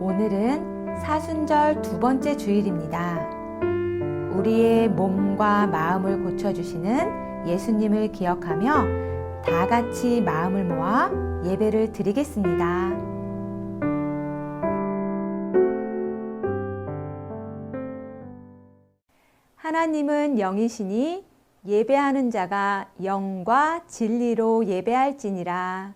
오늘은 사순절 두 번째 주일입니다. 우리의 몸과 마음을 고쳐주시는 예수님을 기억하며 다 같이 마음을 모아 예배를 드리겠습니다. 하나님은 영이시니 예배하는 자가 영과 진리로 예배할지니라.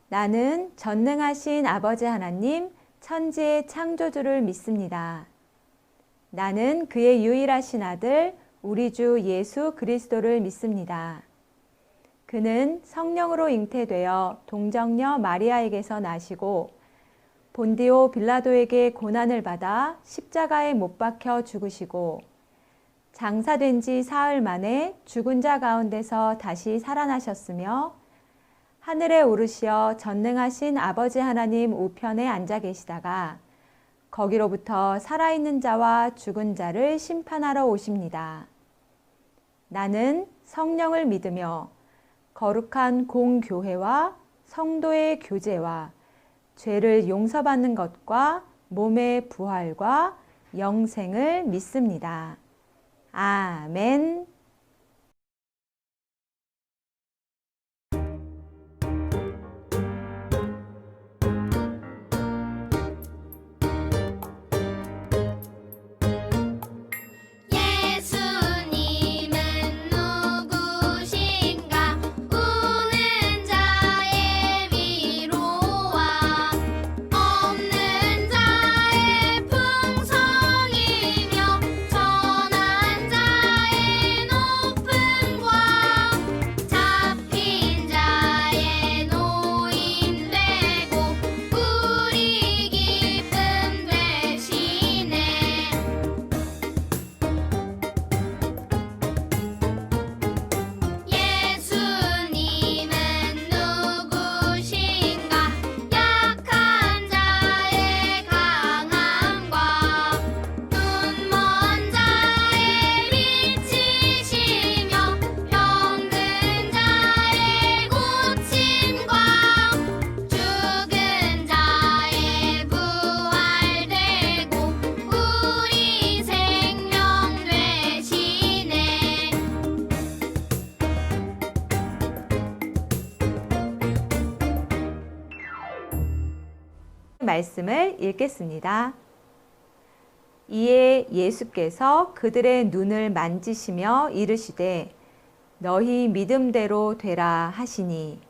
나는 전능하신 아버지 하나님, 천지의 창조주를 믿습니다. 나는 그의 유일하신 아들, 우리 주 예수 그리스도를 믿습니다. 그는 성령으로 잉태되어 동정녀 마리아에게서 나시고 본디오 빌라도에게 고난을 받아 십자가에 못 박혀 죽으시고 장사된 지 사흘 만에 죽은 자 가운데서 다시 살아나셨으며 하늘에 오르시어 전능하신 아버지 하나님 우편에 앉아 계시다가 거기로부터 살아있는 자와 죽은 자를 심판하러 오십니다. 나는 성령을 믿으며 거룩한 공교회와 성도의 교제와 죄를 용서받는 것과 몸의 부활과 영생을 믿습니다. 아멘. 말씀을 읽겠습니다. 이에 예수께서 그들의 눈을 만지시며 이르시되 너희 믿음대로 되라 하시니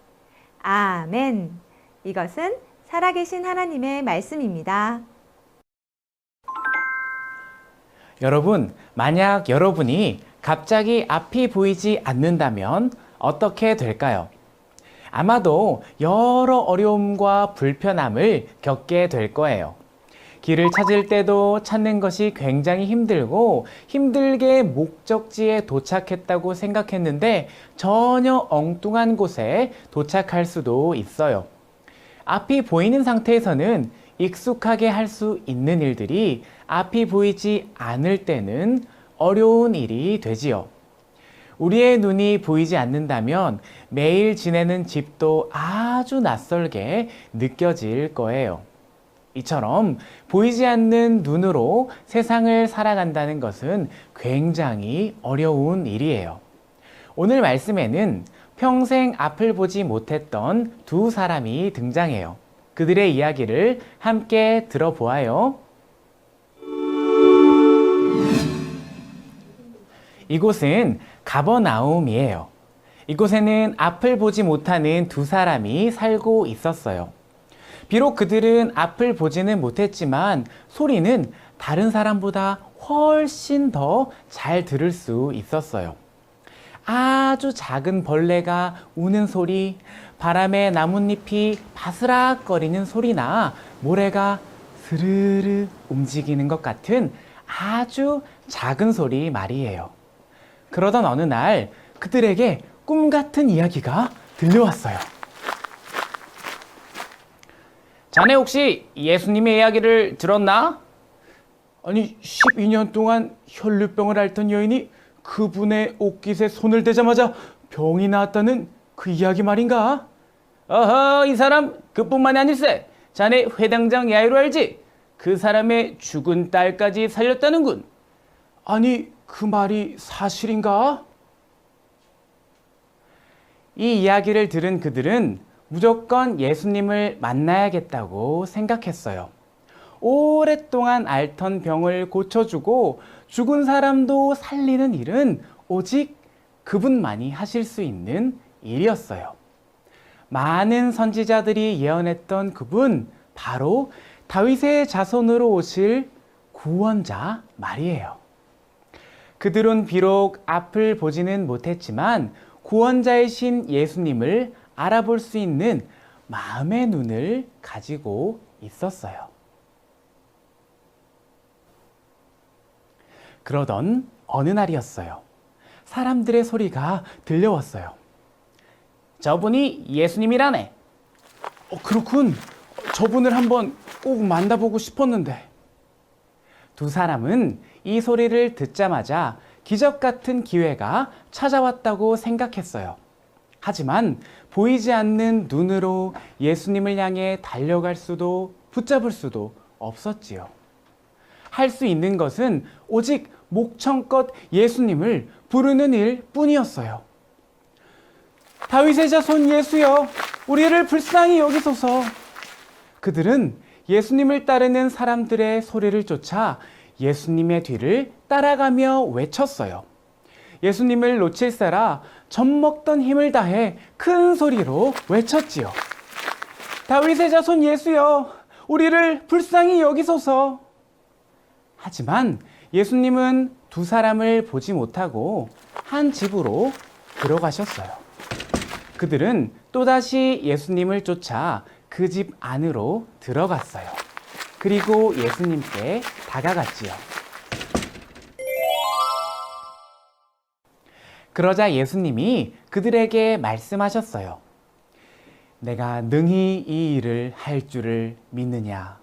아멘. 이것은 살아계신 하나님의 말씀입니다. 여러분, 만약 여러분이 갑자기 앞이 보이지 않는다면 어떻게 될까요? 아마도 여러 어려움과 불편함을 겪게 될 거예요. 길을 찾을 때도 찾는 것이 굉장히 힘들고 힘들게 목적지에 도착했다고 생각했는데 전혀 엉뚱한 곳에 도착할 수도 있어요. 앞이 보이는 상태에서는 익숙하게 할 수 있는 일들이 앞이 보이지 않을 때는 어려운 일이 되지요. 우리의 눈이 보이지 않는다면 매일 지내는 집도 아주 낯설게 느껴질 거예요. 이처럼 보이지 않는 눈으로 세상을 살아간다는 것은 굉장히 어려운 일이에요. 오늘 말씀에는 평생 앞을 보지 못했던 두 사람이 등장해요. 그들의 이야기를 함께 들어보아요. 이곳은 가버나움이에요. 이곳에는 앞을 보지 못하는 두 사람이 살고 있었어요. 비록 그들은 앞을 보지는 못했지만 소리는 다른 사람보다 훨씬 더 잘 들을 수 있었어요. 아주 작은 벌레가 우는 소리, 바람에 나뭇잎이 바스락거리는 소리나 모래가 스르르 움직이는 것 같은 아주 작은 소리 말이에요. 그러던 어느 날 그들에게 꿈 같은 이야기가 들려왔어요. 자네 혹시 예수님의 이야기를 들었나? 아니 12년 동안 혈류병을 앓던 여인이 그분의 옷깃에 손을 대자마자 병이 나았다는 그 이야기 말인가? 어허, 이 사람 그뿐만이 아닐세. 자네 회당장 야이로 알지? 그 사람의 죽은 딸까지 살렸다는군. 아니 그 말이 사실인가? 이 이야기를 들은 그들은 무조건 예수님을 만나야겠다고 생각했어요. 오랫동안 앓던 병을 고쳐주고 죽은 사람도 살리는 일은 오직 그분만이 하실 수 있는 일이었어요. 많은 선지자들이 예언했던 그분, 바로 다윗의 자손으로 오실 구원자 말이에요. 그들은 비록 앞을 보지는 못했지만 구원자이신 예수님을 알아볼 수 있는 마음의 눈을 가지고 있었어요. 그러던 어느 날이었어요. 사람들의 소리가 들려왔어요. 저분이 예수님이라네. 그렇군. 저분을 한번 꼭 만나보고 싶었는데. 두 사람은 이 소리를 듣자마자 기적 같은 기회가 찾아왔다고 생각했어요. 하지만 보이지 않는 눈으로 예수님을 향해 달려갈 수도 붙잡을 수도 없었지요. 할 수 있는 것은 오직 목청껏 예수님을 부르는 일 뿐이었어요. 다윗의 자손 예수여, 우리를 불쌍히 여기소서. 그들은 예수님을 따르는 사람들의 소리를 쫓아 예수님의 뒤를 따라가며 외쳤어요. 예수님을 놓칠세라 젖먹던 힘을 다해 큰 소리로 외쳤지요. 다윗의 자손 예수여, 우리를 불쌍히 여기소서. 하지만 예수님은 두 사람을 보지 못하고 한 집으로 들어가셨어요. 그들은 또다시 예수님을 쫓아 그 집 안으로 들어갔어요. 그리고 예수님께 다가갔지요. 그러자 예수님이 그들에게 말씀하셨어요. 내가 능히 이 일을 할 줄을 믿느냐?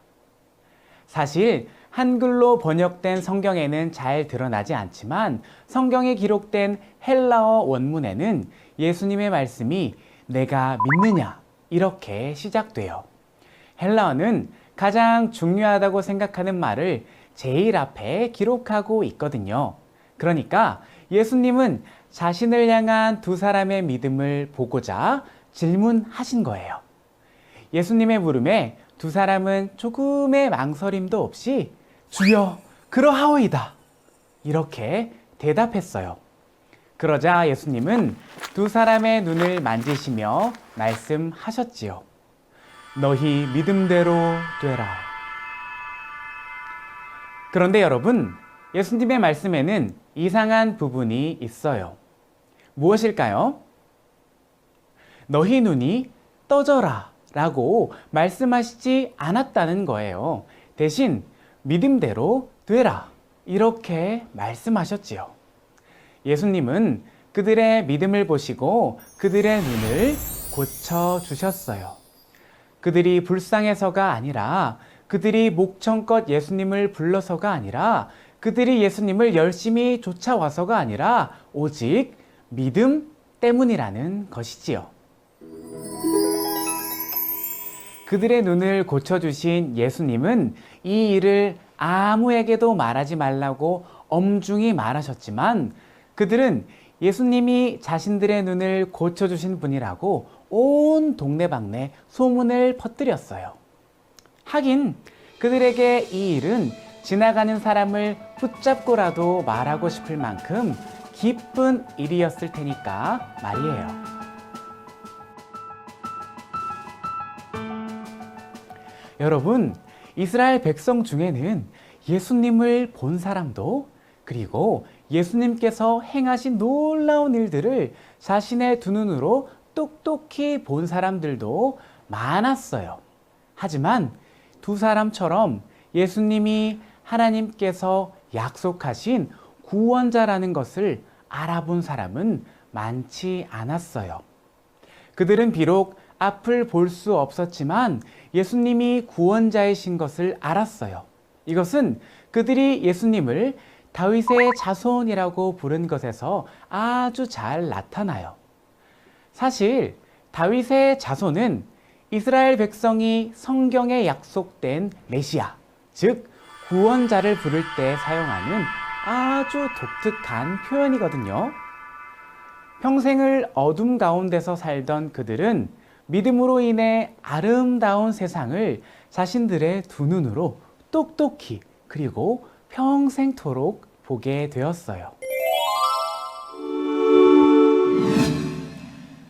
사실 한글로 번역된 성경에는 잘 드러나지 않지만 성경에 기록된 헬라어 원문에는 예수님의 말씀이 내가 믿느냐 이렇게 시작돼요. 헬라어는 가장 중요하다고 생각하는 말을 제일 앞에 기록하고 있거든요. 그러니까 예수님은 자신을 향한 두 사람의 믿음을 보고자 질문하신 거예요. 예수님의 물음에 두 사람은 조금의 망설임도 없이 주여, 그러하오이다. 이렇게 대답했어요. 그러자 예수님은 두 사람의 눈을 만지시며 말씀하셨지요. 너희 믿음대로 되라. 그런데 여러분, 예수님의 말씀에는 이상한 부분이 있어요. 무엇일까요? 너희 눈이 떠져라 라고 말씀하시지 않았다는 거예요. 대신 믿음대로 되라 이렇게 말씀하셨지요. 예수님은 그들의 믿음을 보시고 그들의 눈을 고쳐주셨어요. 그들이 불쌍해서가 아니라, 그들이 목청껏 예수님을 불러서가 아니라, 그들이 예수님을 열심히 쫓아와서가 아니라 오직 믿음 때문이라는 것이지요. 그들의 눈을 고쳐주신 예수님은 이 일을 아무에게도 말하지 말라고 엄중히 말하셨지만, 그들은 예수님이 자신들의 눈을 고쳐주신 분이라고 온 동네방네 소문을 퍼뜨렸어요. 하긴 그들에게 이 일은 지나가는 사람을 붙잡고라도 말하고 싶을 만큼 기쁜 일이었을 테니까 말이에요. 여러분, 이스라엘 백성 중에는 예수님을 본 사람도, 그리고 예수님께서 행하신 놀라운 일들을 자신의 두 눈으로 똑똑히 본 사람들도 많았어요. 하지만 두 사람처럼 예수님이 하나님께서 약속하신 구원자라는 것을 알아본 사람은 많지 않았어요. 그들은 비록 앞을 볼 수 없었지만 예수님이 구원자이신 것을 알았어요. 이것은 그들이 예수님을 다윗의 자손이라고 부른 것에서 아주 잘 나타나요. 사실 다윗의 자손은 이스라엘 백성이 성경에 약속된 메시아, 즉 구원자를 부를 때 사용하는 아주 독특한 표현이거든요. 평생을 어둠 가운데서 살던 그들은 믿음으로 인해 아름다운 세상을 자신들의 두 눈으로 똑똑히, 그리고 평생토록 보게 되었어요.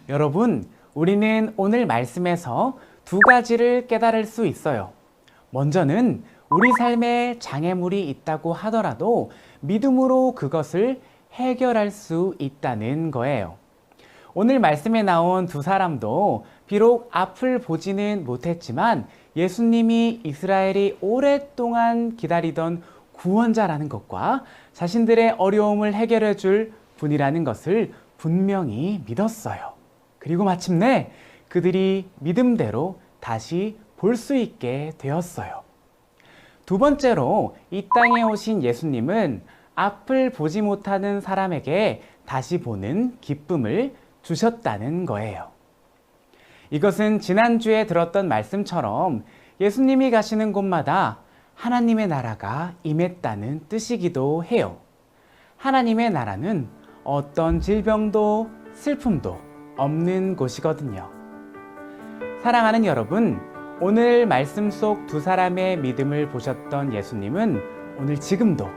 여러분, 우리는 오늘 말씀에서 두 가지를 깨달을 수 있어요. 먼저는 우리 삶에 장애물이 있다고 하더라도 믿음으로 그것을 해결할 수 있다는 거예요. 오늘 말씀에 나온 두 사람도 비록 앞을 보지는 못했지만 예수님이 이스라엘이 오랫동안 기다리던 구원자라는 것과 자신들의 어려움을 해결해 줄 분이라는 것을 분명히 믿었어요. 그리고 마침내 그들이 믿음대로 다시 볼 수 있게 되었어요. 두 번째로 이 땅에 오신 예수님은 앞을 보지 못하는 사람에게 다시 보는 기쁨을 주셨다는 거예요. 이것은 지난주에 들었던 말씀처럼 예수님이 가시는 곳마다 하나님의 나라가 임했다는 뜻이기도 해요. 하나님의 나라는 어떤 질병도 슬픔도 없는 곳이거든요. 사랑하는 여러분, 오늘 말씀 속 두 사람의 믿음을 보셨던 예수님은 오늘 지금도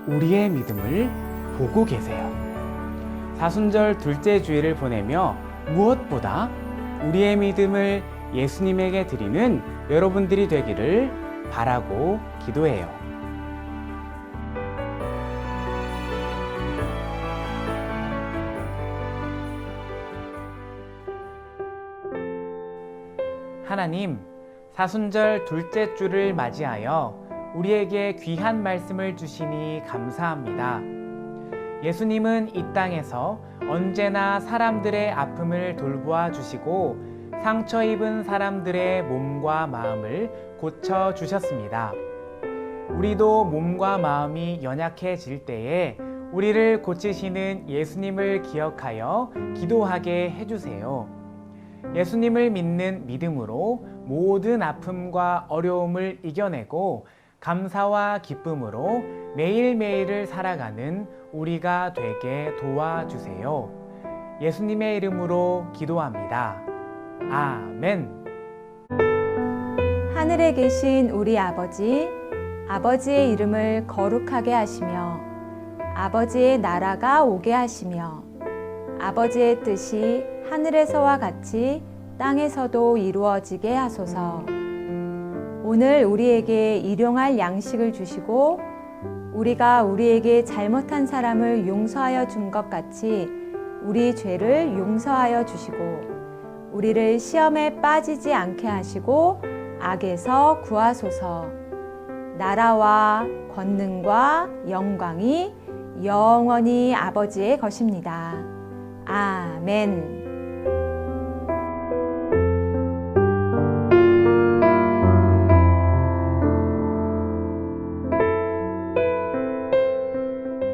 우리의 믿음을 보고 계세요. 사순절 둘째 주일을 보내며 무엇보다 우리의 믿음을 예수님에게 드리는 여러분들이 되기를 바라고 기도해요. 하나님, 사순절 둘째 주를 맞이하여 우리에게 귀한 말씀을 주시니 감사합니다. 예수님은 이 땅에서 언제나 사람들의 아픔을 돌보아 주시고 상처 입은 사람들의 몸과 마음을 고쳐 주셨습니다. 우리도 몸과 마음이 연약해질 때에 우리를 고치시는 예수님을 기억하여 기도하게 해주세요. 예수님을 믿는 믿음으로 모든 아픔과 어려움을 이겨내고 감사와 기쁨으로 매일매일을 살아가는 우리가 되게 도와주세요. 예수님의 이름으로 기도합니다. 아멘. 하늘에 계신 우리 아버지, 아버지의 이름을 거룩하게 하시며 아버지의 나라가 오게 하시며 아버지의 뜻이 하늘에서와 같이 땅에서도 이루어지게 하소서. 오늘 우리에게 일용할 양식을 주시고 우리가 우리에게 잘못한 사람을 용서하여 준 것 같이 우리 죄를 용서하여 주시고 우리를 시험에 빠지지 않게 하시고 악에서 구하소서. 나라와 권능과 영광이 영원히 아버지의 것입니다. 아멘.